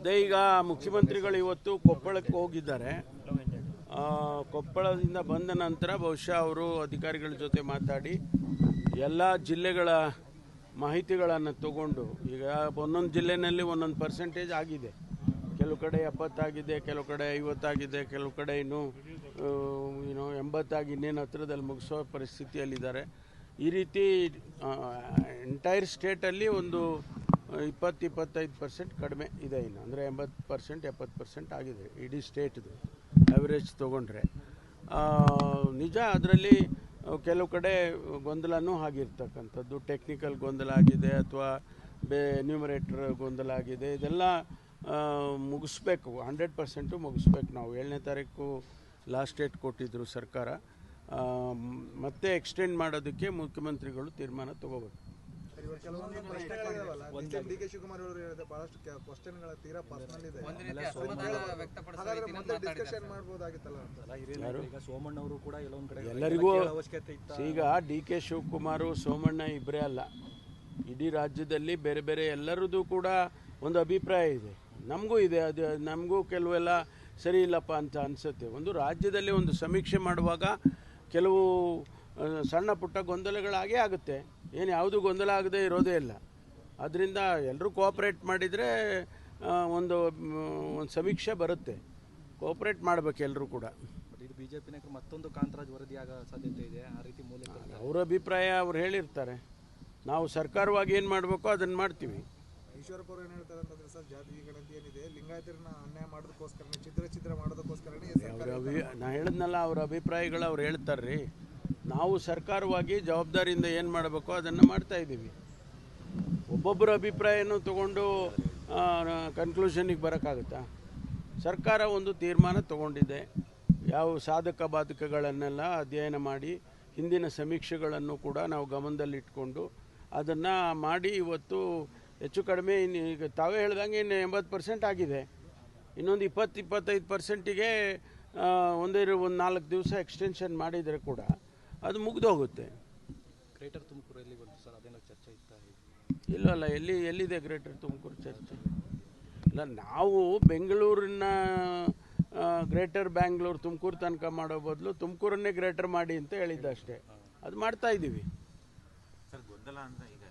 ಅದೇ ಈಗ ಮುಖ್ಯಮಂತ್ರಿಗಳು ಇವತ್ತು ಕೊಪ್ಪಳಕ್ಕೆ ಹೋಗಿದ್ದಾರೆ. ಕೊಪ್ಪಳದಿಂದ ಬಂದ ನಂತರ ಬಹುಶಃ ಅವರು ಅಧಿಕಾರಿಗಳ ಜೊತೆ ಮಾತಾಡಿ ಎಲ್ಲ ಜಿಲ್ಲೆಗಳ ಮಾಹಿತಿಗಳನ್ನು ತಗೊಂಡು, ಈಗ ಒಂದೊಂದು ಜಿಲ್ಲೆಯಲ್ಲಿ ಒಂದೊಂದು ಪರ್ಸೆಂಟೇಜ್ ಆಗಿದೆ. ಕೆಲವು ಕಡೆ 70 ಆಗಿದೆ, ಕೆಲವು ಕಡೆ 50 ಆಗಿದೆ, ಕೆಲವು ಕಡೆ ಇನ್ನೂ 80 ಇನ್ನೇನು ಹತ್ತಿರದಲ್ಲಿ ಮುಗಿಸೋ ಪರಿಸ್ಥಿತಿಯಲ್ಲಿದ್ದಾರೆ. ಈ ರೀತಿ ಎಂಟೈರ್ ಸ್ಟೇಟಲ್ಲಿ ಒಂದು 20-25% ಕಡಿಮೆ ಇದೆ ಇನ್ನು, ಅಂದರೆ 80% 70% ಆಗಿದೆ ಇಡೀ ಸ್ಟೇಟ್ದು ಆ್ಯಾವ್ರೇಜ್ ತೊಗೊಂಡ್ರೆ. ನಿಜ ಅದರಲ್ಲಿ ಕೆಲವು ಕಡೆ ಗೊಂದಲನೂ ಆಗಿರ್ತಕ್ಕಂಥದ್ದು, ಟೆಕ್ನಿಕಲ್ ಗೊಂದಲ ಆಗಿದೆ ಅಥವಾ ಎನ್ಯೂಮರೇಟರ್ ಗೊಂದಲ ಆಗಿದೆ. ಇದೆಲ್ಲ ಮುಗಿಸ್ಬೇಕು, 100% ಮುಗಿಸ್ಬೇಕು. ನಾವು 7ನೇ ತಾರೀಕು ಲಾಸ್ಟ್ ಡೇಟ್ ಕೊಟ್ಟಿದ್ದರು ಸರ್ಕಾರ. ಮತ್ತೆ ಎಕ್ಸ್ಟೆಂಡ್ ಮಾಡೋದಕ್ಕೆ ಮುಖ್ಯಮಂತ್ರಿಗಳು ತೀರ್ಮಾನ ತಗೋಬೇಕು. ಡಿ.ಕೆ. ಶಿವಕುಮಾರ್ ಅವರು ಹೇಳಿದ ಬಹಳಷ್ಟು ಕ್ವಶ್ಚನ್ಗಳ ತೀರಾ ಪರ್ಸನಲ್ ಇದೆ, ಎಲ್ಲರಿಗೂ ಈಗ ಡಿ.ಕೆ. ಶಿವಕುಮಾರ್ ಸೋಮಣ್ಣ ಇಬ್ಬರೇ ಅಲ್ಲ, ಇಡೀ ರಾಜ್ಯದಲ್ಲಿ ಬೇರೆ ಬೇರೆ ಎಲ್ಲರದ್ದು ಕೂಡ ಒಂದು ಅಭಿಪ್ರಾಯ ಇದೆ. ನಮಗೂ ಇದೆ, ಅದು ನಮಗೂ ಕೆಲವೆಲ್ಲ ಸರಿ ಇಲ್ಲಪ್ಪ ಅಂತ ಅನಿಸುತ್ತೆ. ಒಂದು ರಾಜ್ಯದಲ್ಲಿ ಒಂದು ಸಮೀಕ್ಷೆ ಮಾಡುವಾಗ ಕೆಲವು ಸಣ್ಣ ಪುಟ್ಟ ಗೊಂದಲಗಳಾಗೇ ಆಗುತ್ತೆ, ಏನು ಯಾವುದು ಗೊಂದಲ ಆಗದೆ ಇರೋದೇ ಇಲ್ಲ. ಅದರಿಂದ ಎಲ್ಲರೂ ಕೋಆಪ್ರೇಟ್ ಮಾಡಿದರೆ ಒಂದು ಸಮೀಕ್ಷೆ ಬರುತ್ತೆ. ಕೋಆಪ್ರೇಟ್ ಮಾಡಬೇಕು ಎಲ್ಲರೂ ಕೂಡ. ಇದು ಬಿಜೆಪಿ ನಾಯಕರು ಮತ್ತೊಂದು ಕಾಂತರಾಜ್ ವರದಿ ಆಗೋ ಸಾಧ್ಯತೆ ಇದೆ, ಆ ರೀತಿ ಮೂಲಕ ಅವರ ಅಭಿಪ್ರಾಯ ಅವ್ರು ಹೇಳಿರ್ತಾರೆ. ನಾವು ಸರ್ಕಾರವಾಗಿ ಏನು ಮಾಡಬೇಕೋ ಅದನ್ನು ಮಾಡ್ತೀವಿ. ಈಶ್ವರಪ್ಪ ಅವರು ಏನು ಹೇಳ್ತಾರೆ ಅಂತಂದ್ರೆ ಸರ್, ಜಾತಿ ಗಣತಿ ಏನಿದೆ ಲಿಂಗಾಯತರನ್ನ ಅನ್ಯಾಯ ಮಾಡೋದಕ್ಕೋಸ್ಕರನೇ, ಛಿದ್ರ ಮಾಡೋದಕ್ಕೋಸ್ಕರನೇ ನಾ ಹೇಳಿದ್ನಲ್ಲ, ಅವ್ರ ಅಭಿಪ್ರಾಯಗಳು ಅವ್ರು ಹೇಳ್ತಾರ್ರಿ. ನಾವು ಸರ್ಕಾರವಾಗಿ ಜವಾಬ್ದಾರಿಯಿಂದ ಏನು ಮಾಡಬೇಕೋ ಅದನ್ನು ಮಾಡ್ತಾ ಇದ್ದೀವಿ. ಒಬ್ಬೊಬ್ಬರ ಅಭಿಪ್ರಾಯನೂ ತಗೊಂಡು ಕನ್ಕ್ಲೂಷನಿಗೆ ಬರೋಕ್ಕಾಗುತ್ತಾ? ಸರ್ಕಾರ ಒಂದು ತೀರ್ಮಾನ ತಗೊಂಡಿದೆ. ಯಾವ ಸಾಧಕ ಬಾಧಕಗಳನ್ನೆಲ್ಲ ಅಧ್ಯಯನ ಮಾಡಿ ಹಿಂದಿನ ಸಮೀಕ್ಷೆಗಳನ್ನು ಕೂಡ ನಾವು ಗಮನದಲ್ಲಿಟ್ಕೊಂಡು ಅದನ್ನು ಮಾಡಿ ಇವತ್ತು ಹೆಚ್ಚು ಕಡಿಮೆ ಈಗ ತಾವೇ ಹೇಳ್ದಂಗೆ ಇನ್ನು 80% ಆಗಿದೆ. ಇನ್ನೊಂದು 20-25%ಗೆ ಒಂದು 4 ದಿವಸ ಎಕ್ಸ್ಟೆನ್ಷನ್ ಮಾಡಿದರೆ ಕೂಡ ಅದು ಮುಗಿದೋಗುತ್ತೆ. ಗ್ರೇಟರ್ ತುಮಕೂರಲ್ಲಿ ಬಂತು ಸರ್, ಅದೇನೋ ಚರ್ಚೆ ಇತ್ತ? ಇಲ್ಲಲ್ಲ, ಎಲ್ಲಿದೆ ಗ್ರೇಟರ್ ತುಮಕೂರು ಚರ್ಚೆ? ಇಲ್ಲ, ನಾವು ಬೆಂಗಳೂರಿನ ಗ್ರೇಟರ್ ಬ್ಯಾಂಗ್ಳೂರು ತುಮಕೂರು ತನಕ ಮಾಡೋ ಬದಲು ತುಮಕೂರನ್ನೇ ಗ್ರೇಟರ್ ಮಾಡಿ ಅಂತ ಹೇಳಿದ್ದ ಅಷ್ಟೇ. ಅದು ಮಾಡ್ತಾ ಇದ್ದೀವಿ. ಸರ್, ಗೊಂದಲ ಅಂತ ಈಗ